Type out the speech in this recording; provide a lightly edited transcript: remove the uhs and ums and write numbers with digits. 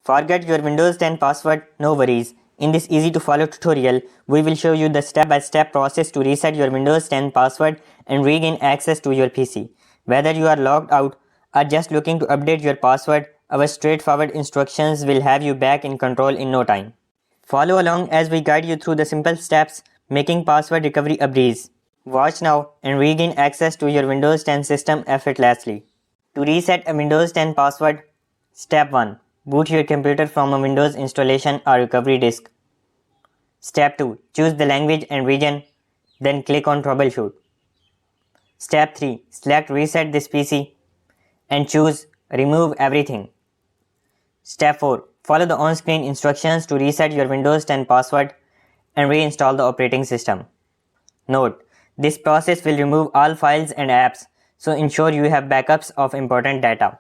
Forget your Windows 10 password? No worries. In this easy to follow tutorial, we will show you the step-by-step process to reset your Windows 10 password and regain access to your PC. Whether you are logged out or just looking to update your password, our straightforward instructions will have you back in control in no time. Follow along as we guide you through the simple steps, making password recovery a breeze. Watch now and regain access to your Windows 10 system effortlessly. To reset a Windows 10 password, Step 1. Boot your computer from a Windows installation or recovery disk. Step 2. Choose the language and region, then click on Troubleshoot. Step 3. Select Reset this PC and choose Remove Everything. Step 4. Follow the on-screen instructions to reset your Windows 10 password and reinstall the operating system. Note: this process will remove all files and apps, so ensure you have backups of important data.